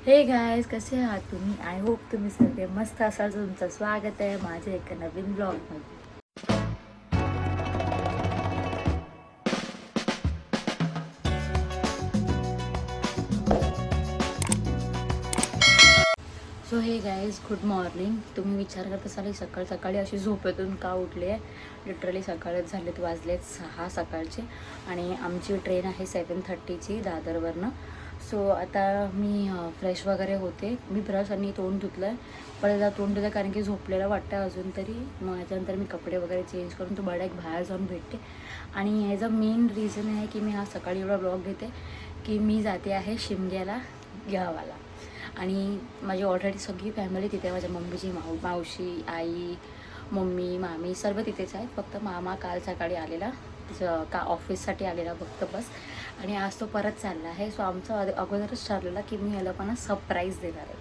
हे गाईज, कसे आहात तुम्ही? आय होप तुम्ही सगळे मस्त असाल. तुमचं स्वागत आहे माझ्या एका नवीन ब्लॉगमध्ये. सो हे गाईज, गुड मॉर्निंग. तुम्ही विचार करत असाल सकाळ सकाळी अशी झोपेतून का उठली आहे. लिटरली सकाळच झालेत, वाजलेत 6 सकाळचे आणि आमची ट्रेन आहे 7:30ची दादरवरनं. सो आता मी फ्रेश वगैरे होते. मी ब्रश आणि तोंड धुतलं आहे, परत तोंड धुतलं कारण की झोपलेलं वाटतं अजून तरी. मग याच्यानंतर मी कपडे वगैरे चेंज करून तुम्हाला एक बाहेर जाऊन भेटते. आणि ह्याचं मेन रिझन आहे की मी हा सकाळी एवढा ब्लॉग घेते की मी जाते आहे शिमग्याला गावाला. आणि माझी ऑलरेडी सगळी फॅमिली तिथे, माझ्या मम्मीची मावशी, आई, मम्मी, मामी सर्व तिथेच आहेत. फक्त मामा काल सकाळी आलेला, का ऑफिससाठी आलेला फक्त बस. आणि आज तो परत चालला आहे. सो आमचं अगोदरच ठरलेलं की मी या लोकांना सरप्राईज देणार आहे.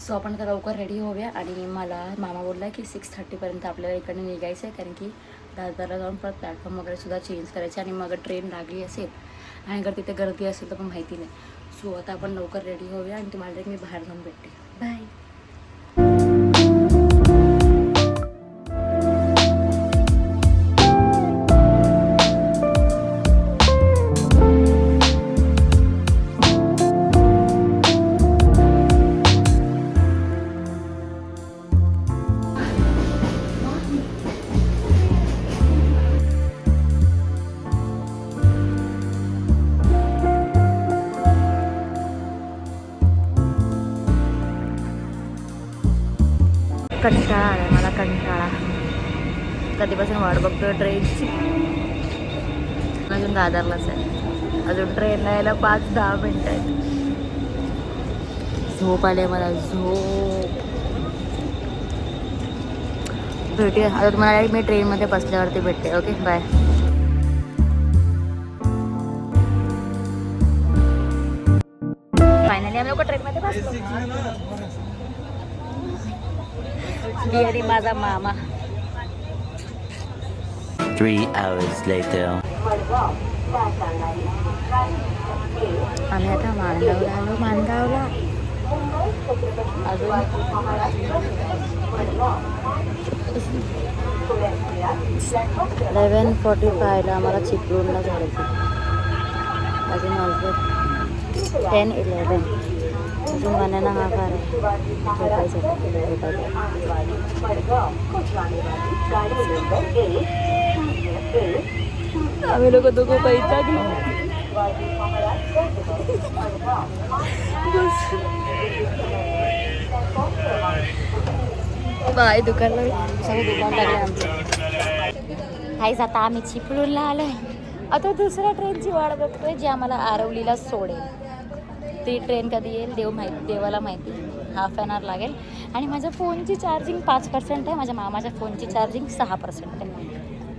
सो आपण आता लवकर रेडी होऊया. आणि मला मामा बोलला की 6:30पर्यंत आपल्याला इकडे निघायचं आहे, कारण की दादरला जाऊन परत प्लॅटफॉर्म वगैरे सुद्धा चेंज करायचे. आणि मग ट्रेन लागली असेल आणि जर तिथे गर्दी असेल तर पण माहिती नाही. सो आता आपण लवकर रेडी होऊया आणि तुम्हाला मी बाहेर जाऊन भेटते. बाय. कंटाळा आला मला, कंटाळा. कधीपासून वाट बघतो ट्रेनची. अजून दादरलाच आहे, अजून ट्रेनला यायला 5-10 मिनटं आहेत. झोप आले मला, झोप. भेटूया आता तुम्हाला मी ट्रेनमध्ये बसल्यावरती भेटते. Okay, bye. फायनली आम्ही लोक ट्रेनमध्ये बसलो. मी आणि माझा मामा. 3 hours later. आम्ही आता माणगावला आलो. माणगावला अजून 11:45ला आम्हाला चिपळूणला जायचं. अजून 10-11. अजून गाण्यांना हा कार आहे. आम्ही लोक दोघं पैसा बाय. दुकान सगळं दुकान लागले आमचं. काहीच आता आम्ही चिपळूणला आलोय. आता दुसऱ्या ट्रेनची वाट बघतोय जी आम्हाला आरवलीला सोडेल. ती ट्रेन कधी येईल देवाला माहिती. 1/2 an hour लागेल. आणि माझ्या फोनची चार्जिंग 5% आहे. माझ्या मामाच्या फोनची चार्जिंग 6% आहे.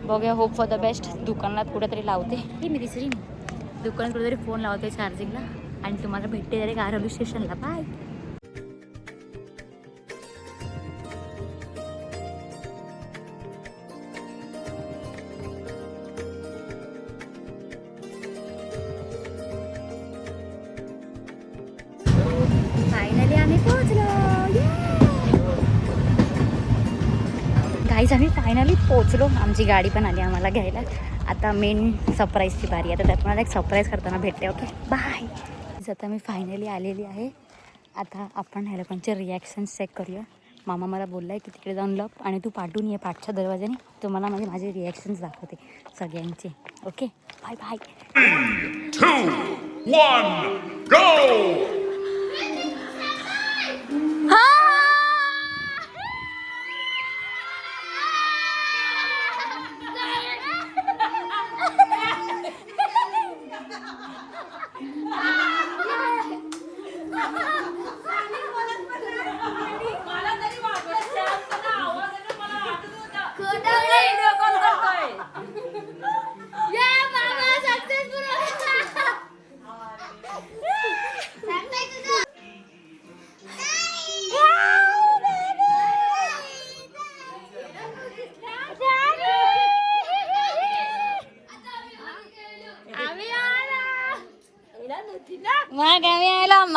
बघूया, होप फॉर द बेस्ट. दुकानात कुठेतरी लावते की मी दिसली दुकानात कुठेतरी फोन लावते चार्जिंगला. आणि तुम्हाला भेटते डायरेक्ट आरवली स्टेशनला. बाय. फायनली आम्ही पोहोचलो. गाईज, आम्ही फायनली पोहोचलो. आमची गाडी पण आली आम्हाला घ्यायला. आता मेन सरप्राईजची बारी. आता त्यात मला एक सरप्राईज करताना भेटते. Okay, bye. आता मी फायनली आलेली आहे. आता आपण ह्या लोकांचे रिॲक्शन्स चेक करूया. मामा मला बोलला आहे की तिकडे जाऊन लप आणि तू पाठवून ये पाठच्या दरवाजाने. तुम्हाला माझे रिॲक्शन्स दाखवते सगळ्यांचे. Okay, bye bye. 3, 2, 1, go!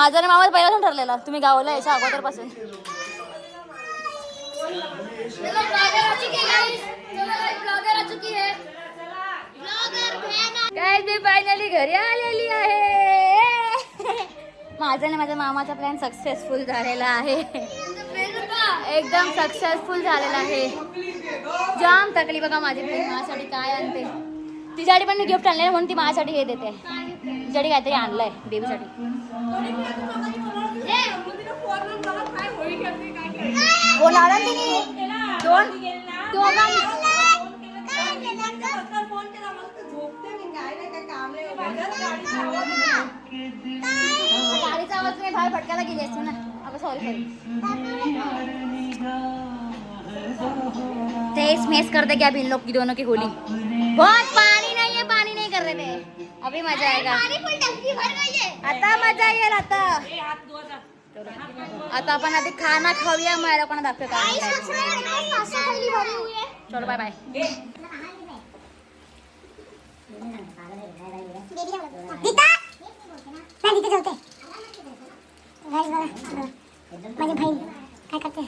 माझा आणि मामा पहिल्यापासून ठरलेला, तुम्ही गावाला यायच्या अगोदरपासून. काय मी फायनली घरी आलेली आहे. माझा आणि माझ्या मामाचा प्लॅन सक्सेसफुल झालेला आहे. एकदम सक्सेसफुल झालेला आहे. जाम थकली बघा माझी बहीण. माझ्यासाठी काय आणते, तिच्यासाठी पण मी गिफ्ट आणले म्हणून ती माझ्यासाठी हे देते. तिच्यासाठी काहीतरी आणलंय बेबीसाठी. कोण आणलं तिने? गाडीचा आवाज तुम्ही बाहेर भटकायला गेली असते ना. अगं सॉरी. तेज मेस करते क्या इन लोग की दोनों की होली. बहुत पानी नहीं है, पानी नहीं कर रहे थे. अभी मजा आएगा. आता मजा येईल. आता आपण आधी खाना खाऊया, मग लोकांना दाखवू काय. चलो बाय बाय. माझी बहीण काय करते?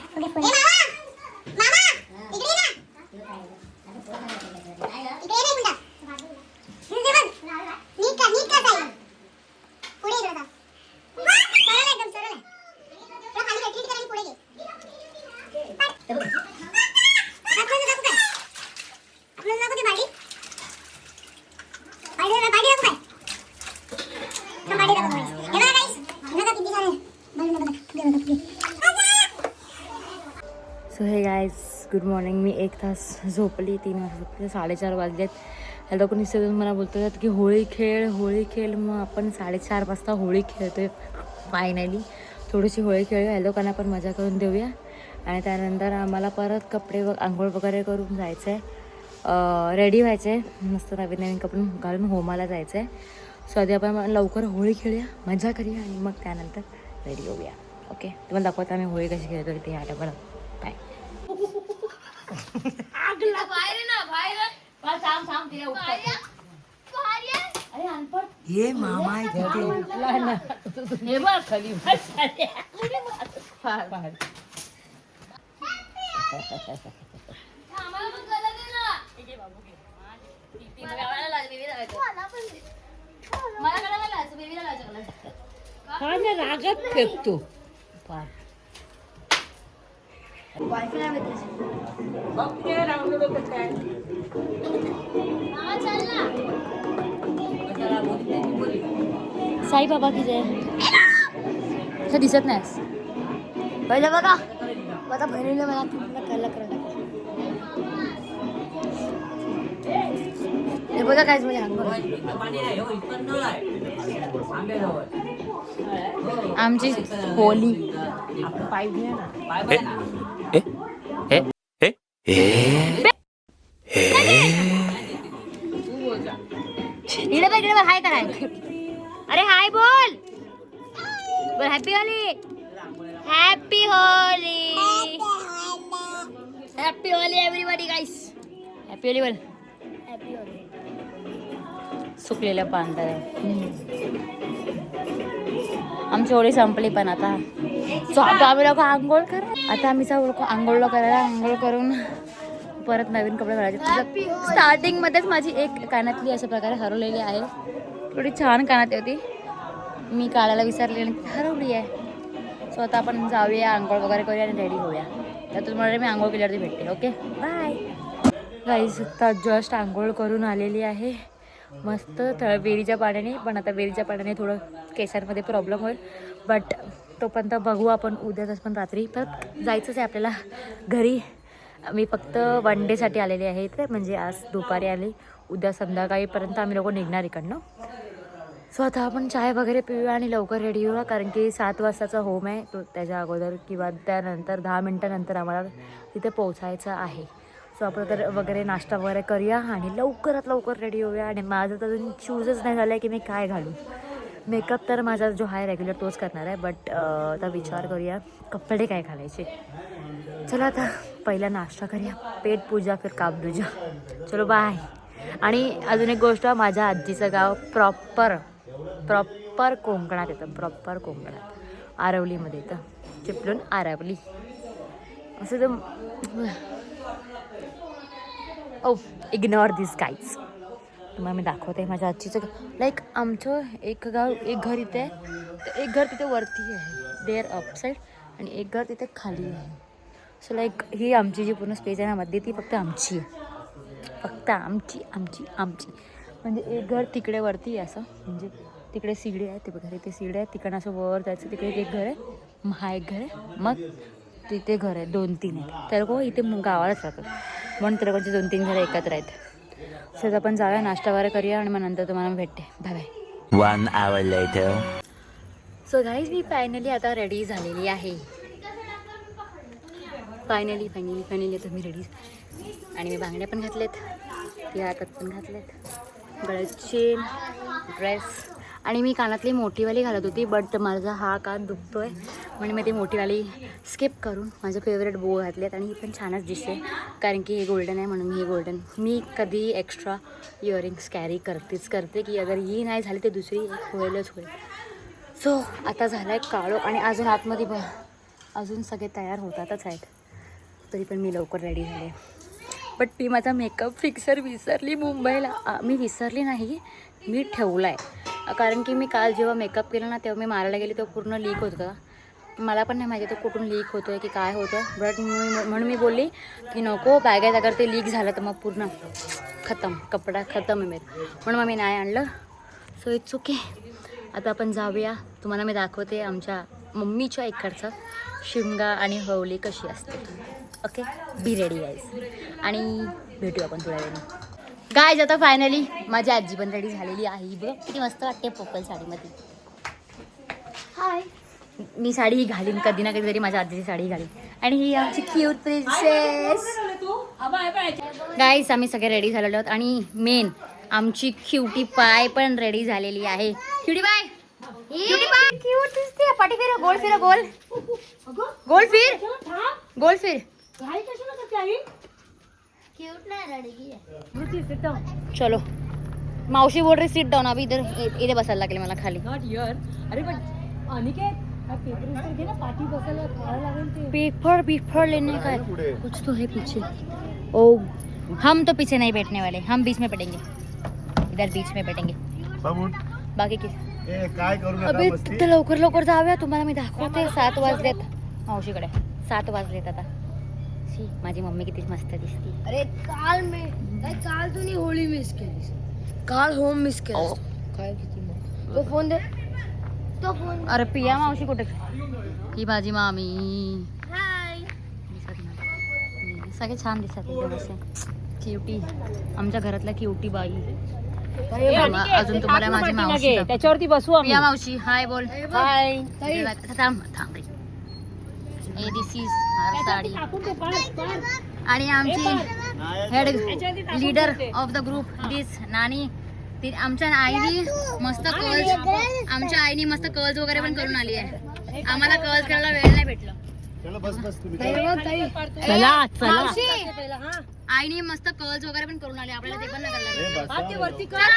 सो हे गाईज, गुड मॉर्निंग. मी 1 तास झोपली, 3 वाजता झोपली, 4:30 वाजलेत. ह्या लोक निश्चित मला बोलतात की होळी खेळ. मग आपण 4:30 वाजता होळी खेळतोय. फायनली थोडीशी होळी खेळूया, ह्या लोकांना पण मजा करून देऊया. आणि त्यानंतर आम्हाला परत कपडे आंघोळ वगैरे करून जायचं आहे, रेडी व्हायचं आहे, मस्त नवीन कपडे घालून होमाला जायचं आहे. सो आधी आपण लवकर होळी खेळूया, मजा करूया आणि मग त्यानंतर रेडी होऊया. ओके, तुम्हाला दाखवता आम्ही होळी कशी खेळतो ते ह्या टायमाला. बाय. ये मामा हे बघ खाली रागात फेकतो. साई बाबा की जय. असं दिसत नाही पहिलं बघा. माझा बहिणीला मला कळलं करायला. हे बघा काय म्हणजे आमची होली. इकडे बघ हाय कराय. अरे हाय बोल. Happy Holi. Happy Holi. Happy Holi everybody guys. Happy Holi बोल. हॅपी होली. सुकलेल्या पांढऱ्या आमची होळी संपली. पण आता आम्ही लोक आंघोळ करा. आता आम्ही आंघोळ करायला, आंघोळ करून परत नवीन कपडे घालायचे. स्टार्टिंगमध्येच माझी एक कानातली अशा प्रकारे हरवलेली आहे. थोडी छान कानातली होती, मी काढायला विसरली आणि हरवली आहे. सो आता आपण जाऊया, आंघोळ वगैरे करूया आणि रेडी होऊया. तर तुम्हाला मी आंघोळ केल्यावरती भेटते. ओके बाय गाईस. आता जस्ट आंघोळ करून आलेली आहे मस्त विहिरीच्या पाण्याने. पण आता विहिरीच्या पाण्याने थोडं केसांमध्ये प्रॉब्लेम होईल, बट तोपर्यंत बघू आपण. उद्याच पण रात्री परत जायचंच आहे आपल्याला घरी. मी फक्त 1 डेसाठी आलेली आहे इथे, म्हणजे आज दुपारी आली, उद्या संध्याकाळीपर्यंत आम्ही लोक निघणार इकडनं. सो आता आपण चाय वगैरे पिऊया आणि लवकर रेडी होऊया, कारण की 7 वाजताचा होम आहे. तो त्याच्या अगोदर किंवा त्यानंतर 10 मिनटानंतर आम्हाला तिथे पोहोचायचं आहे. सो आपण तर वगैरे नाश्ता वगैरे करूया आणि लवकरात लवकर रेडी होऊया. आणि माझं तर अजून चूजच नाही झालं आहे की मी काय घालू. मेकअप तर माझा जो आहे रेग्युलर तोच करणार आहे, बट आता विचार करूया कपडे काय घालायचे. चला आता पहिला नाश्ता करूया, पेट पूजा फिर काम दूजा. चलो बाय. आणि अजून एक गोष्ट, माझ्या आजीचं गाव प्रॉपर कोकणात येतं, प्रॉपर कोकणात. आरवलीमध्ये तर चिपळूण आरवली असं तर ओ इग्नोर दिस गाईज. तुम्हाला मी दाखवते माझ्या आजीचं लाईक आमचं एक गाव एक घर इथे आहे तर एक घर तिथे वरती आहे देअर अपसाईड आणि एक घर तिथे खाली आहे. सो लाईक ही आमची जी पूर्ण स्पेस आहे ना मध्ये ती फक्त आमची आहे फक्त आमची आमची आमची म्हणजे एक घर तिकडे वरती आहे असं म्हणजे तिकडे सीडी आहे ते बघा तिथे सीडी आहे तिकडनं असं वर जायचं तिकडे एक घर आहे मग हा एक घर आहे मग तिथे घर आहे 2-3 आहेत तर गो इथे गावालाच राहतात म्हणून त्या लोकांची 2-3 घरं एकत्र आहेत. सो आपण जाऊया नाश्ता वगैरे करूया आणि मग नंतर तुम्हाला भेटते. Bye bye. 1 hour later. So guys मी फायनली आता रेडी झालेली आहे. फायनली आता मी रेडी आणि मी बांगड्या पण घातल्यात या हातात पण घातल्यात गळ्यात चेन ड्रेस आणि मी कानातली मोठीवाली घालत होती बट माझा हा कान दुखतोय म्हणून मी ती मोठीवाली स्किप करून माझं फेवरेट बो घातलेत आणि ही पण छानच दिसते कारण की हे गोल्डन आहे म्हणून ही गोल्डन मी कधी एक्स्ट्रा इयरिंग्स कॅरी करते की अगर ही नाही झाली तर दुसरी होईलच होईल. सो आता झालं आहे काळो आणि अजून आतमध्ये अजून सगळे तयार होतातच आहेत तरी पण मी लवकर रेडी झाले. बट मी माझा मेकअप फिक्सर विसरली मुंबईला. मी विसरली नाही मी ठेवला आहे कारण की मी काल जेव्हा मेकअप केला ना तेव्हा मी मारायला गेली तेव्हा पूर्ण लीक होत होता. मला पण नाही माहिती तो कुठून लीक होतो आहे की काय होतं बट म्हणून मी बोलली की नको बॅगेत अगर ते लीक झालं तर मग पूर्ण खतम कपडा खतम आहे मेरा म्हणून मग मी नाही आणलं. So it's okay. आता आपण जाऊया तुम्हाला मी दाखवते आमच्या मम्मीच्या इकडचं शिमगा आणि होळी कशी असते. ओके बी रेडी गाईज आणि भेटू आपण थोड्या वेळाने. गाईज आता फायनली माझी आजी पण रेडी झालेली आहे. बघ किती मस्त वाटते पर्पल साडीमध्ये. हाय मी साडी घालीन कधी ना कधीतरी माझ्या आजीची साडी घालीन आणि ही आमची क्यूट प्रिन्सेस. गाईज आम्ही सगळे रेडी झालेलो आहोत आणि मेन आमची क्युटी पाय पण रेडी झालेली आहे. क्युटी पाय क्यूट दिसते. पाठी फिर गोल फिर गोल गोल फिर गोल फिर चलो मावशी बोल रही सीट डाउन अभी इधर इधे बसायला लागले मला खाली. अरे पण अनिकेत पेपर लेने का कुछ तो है पीछे. ओ हम तो पीछे नहीं बैठने वाले हम बीच में बैठेंगे इधर बीच में बैठेंगे बाकी काय करू अबे तिथे लवकर जाऊया तुम्हाला मी दाखवते. 7 वाजलेत मावशीकडे 7 वाजलेत आता. शी माझी मम्मी किती मस्त दिसती. अरे काल तुम्ही होळी मिस केली काल होम मिस केलं काय किती मग तो फोन दे तो फोन. अरे पिया मावशी कुठे ही माझी मामी. सगळे छान दिसतात एकदम असे क्युटी आमच्या घरातल्या क्युटी बाई. अजून तुम्हाला माझी मावशी त्याच्यावरती बसू पिया मावशी हाय बोल. हाय थांब दिस इज हर साडी आणि आमची head leader of the group this नानी. आमच्या आईनी मस्त कर्ल्स वगैरे पण करून आली आहे. आम्हाला कर्ल्स करायला वेळ नाही भेटला. आईने मस्त कर्ल्स वगैरे पण करून आले आपल्याला ते पण नाही करायला.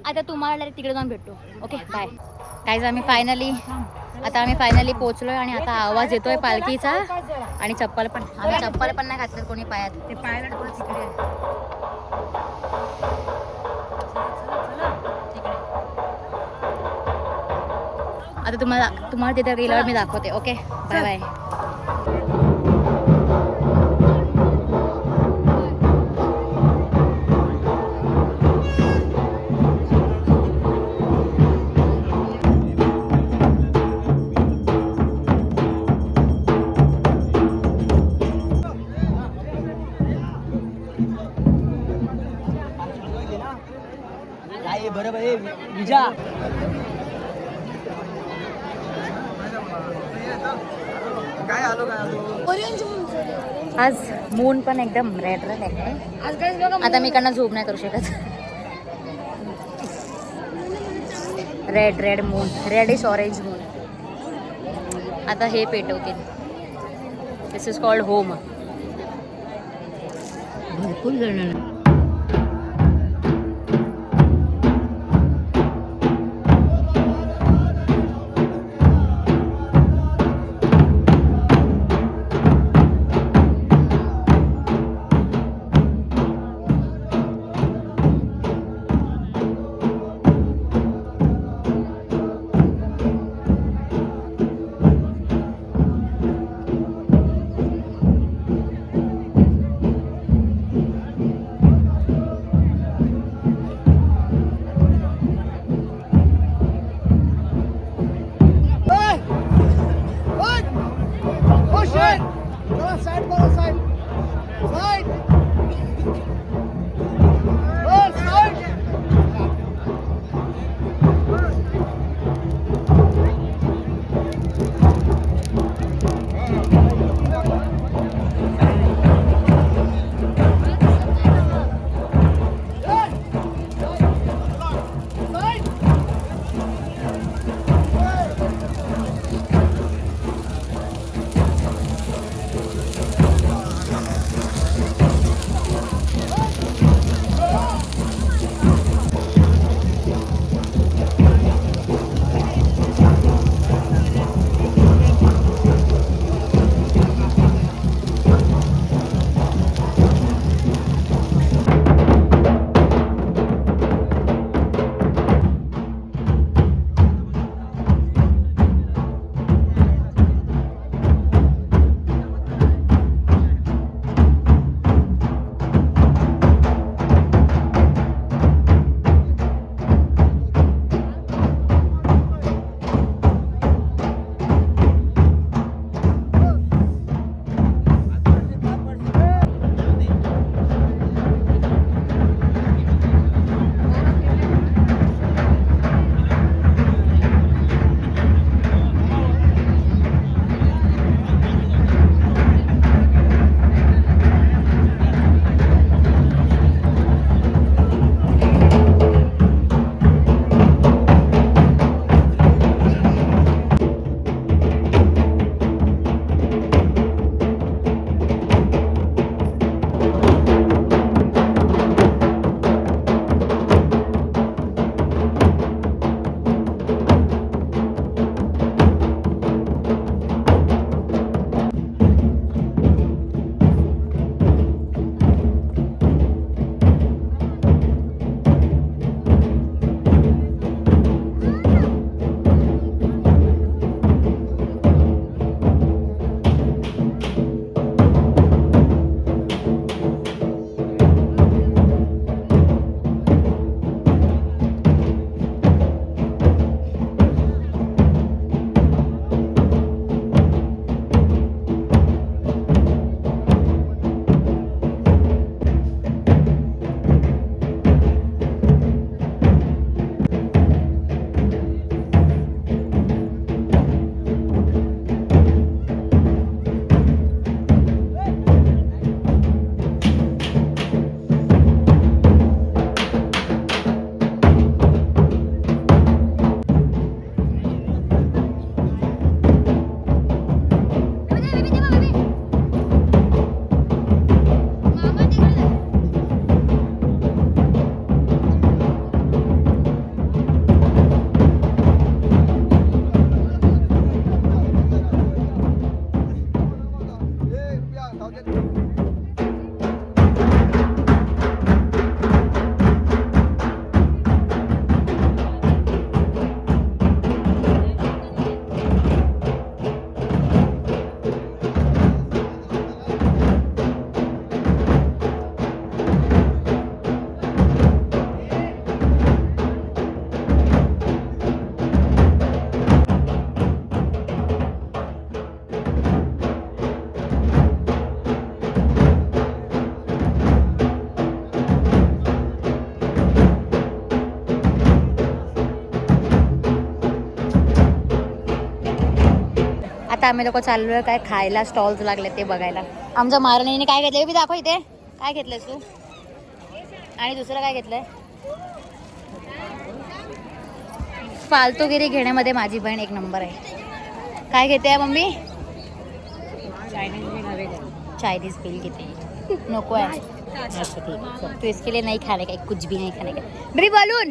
आता तुम्हाला तिकडे जाऊन भेटतो. Okay bye. काहीच आम्ही फायनली पोहोचलोय आणि आता आवाज येतोय पालखीचा आणि चप्पल पण नाही घातलं कोणी पायात. ते पायाला तिकडे आता तुम्हाला तिथे गेल्यावर मी दाखवते. Okay bye bye. आज मून पण एकदम रेड आहे. आता मी इकडनं झोप नाही करू शकत. Red moon reddish orange moon. आता हे पेटवतील. This is called home. भरपूर जण आता आम्ही लोक चाललोय काय खायला, स्टॉल्स लागले ते बघायला. आमच्या महाराणीने काय घेतलंय मी दाखव इथे. काय घेतलंयस तू? आणि दुसरं काय घेतलंय? फालतूगिरी घेण्यामध्ये माझी बहीण एक नंबर आहे. काय घेते मम्मी? चायनीज बिल घेते. नको आहे. अच्छा ठीक है, तो इसके लिए नहीं खाने का, कुछ भी नहीं खाने का. Baby balloon.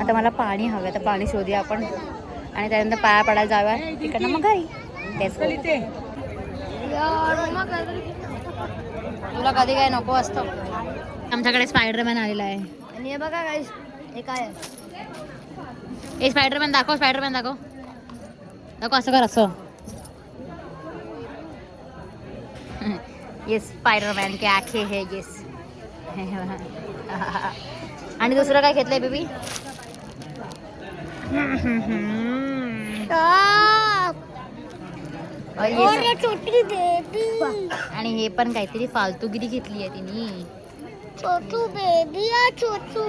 आता मला पाणी हवं, तर पाणी शोधूया आपण आणि त्यानंतर पाया पडायला जाऊया तिकडनं मग घरी. तेच तुला कधी काय नको असतं. आमच्याकडे स्पायडरमॅन आलेला आहे. आणि हे बघा गाईस, हे काय आहे? ए स्पायडरमॅन दाखव, स्पायडरमॅन दाखव. दाखव असं कर, असं. ये स्पायडरमॅन के आखे है येस. आणि दुसरं काय घेतलंय बेबी? छोटी बेबी. आणि हे पण काहीतरी फालतूगिरी घेतली आहे तिने. छोटू बेबी या छोटू.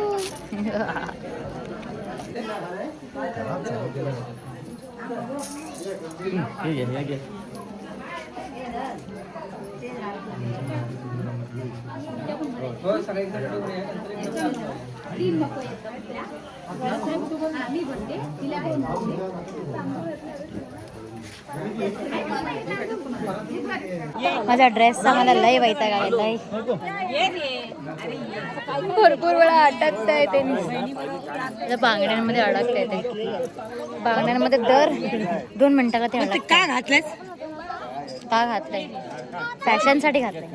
माझ्या ड्रेसचा मला लय वैताग आलाय. भरपूर वेळा अटकता येते. बांगड्यांमध्ये अडकता येते. बांगड्यांमध्ये दर 2 मिनिटाला ते अडकतं. काय घातलंय? का घातलंय? फॅशनसाठी घातलंय.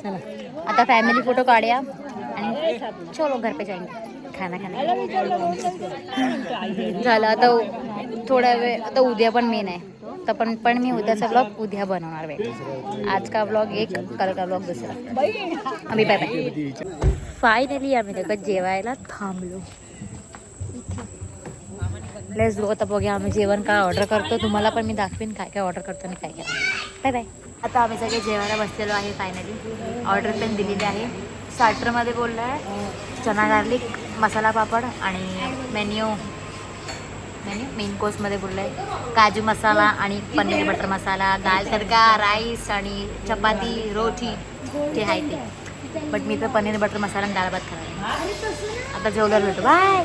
चला आता फॅमिली फोटो काढूया आणि चलो घर पे जाएंगे खाना खाना. झालं आता थोडा वेळ. आता उद्या पण मेन आहे. तर पण मी उद्याचा ब्लॉग उद्या बनवणार आहे. आज का ब्लॉग एक, कल का ब्लॉग दुसरा. आम्ही बाय बाय. फायनली आम्ही लगत जेवायला थांबलो. Let's go. आता बघूया आम्ही जेवण काय ऑर्डर करतो. तुम्हाला पण मी दाखवेन काय काय ऑर्डर करतो आणि काय काय. Bye bye. आता आम्ही सगळे जेवायला बसलेलो आहे. फायनली ऑर्डर पण दिलेली आहे. स्टार्टरमध्ये बोललं आहे चना गार्लिक, मसाला पापड आणि मेन कोर्समध्ये बोललं आहे काजू मसाला आणि पनीर बटर मसाला, दाल तडका, राईस आणि चपाती, रोटी जे आहे ते. बट मी तर पनीर बटर मसाला आणि डाळ भात खाणार आहे. आता जेवल्यावर भेटू. बाय.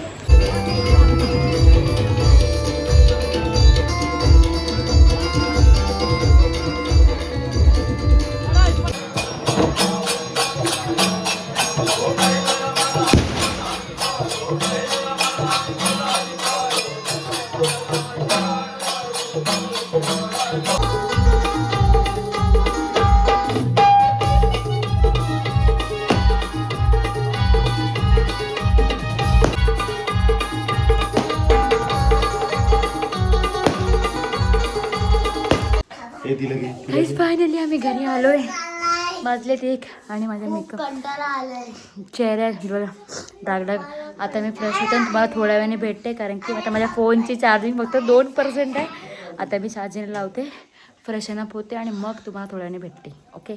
फायनली आम्ही घरी आलोय. वाजलेत 1 आणि माझा मेकअप चेहऱ्यात डाग. आता मी फ्रेश होते. तुम्हाला थोड्या वेळाने भेटते कारण की आता माझ्या फोनची चार्जिंग फक्त 2% आहे. आता मी चार्जिंग लावते, फ्रेशन अप होते आणि मग तुम्हाला थोड्या वेळाने भेटते. ओके.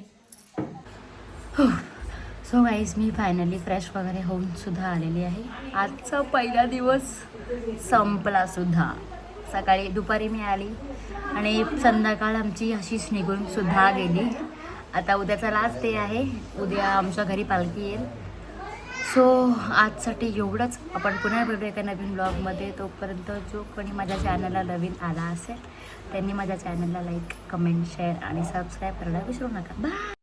सो गाईज मी फायनली फ्रेश वगैरे होऊन सुद्धा आलेली आहे. आजचा पहिला दिवस संपला सुद्धा. सकाळी दुपारी मी आली आणि संध्याकाळ आमची अशीच निघून सुद्धा गेली. आता उद्याचा लास्ट डे आहे. उद्या आमच्या घरी पालखी येईल. सो आजसाठी एवढंच. आपण पुन्हा भेटू एका नवीन ब्लॉगमध्ये. तोपर्यंत जो कोणी माझ्या चॅनलला नवीन आला असेल त्यांनी माझ्या चॅनलला लाईक, कमेंट, शेअर आणि सबस्क्राईब करायला विसरू नका. बाय.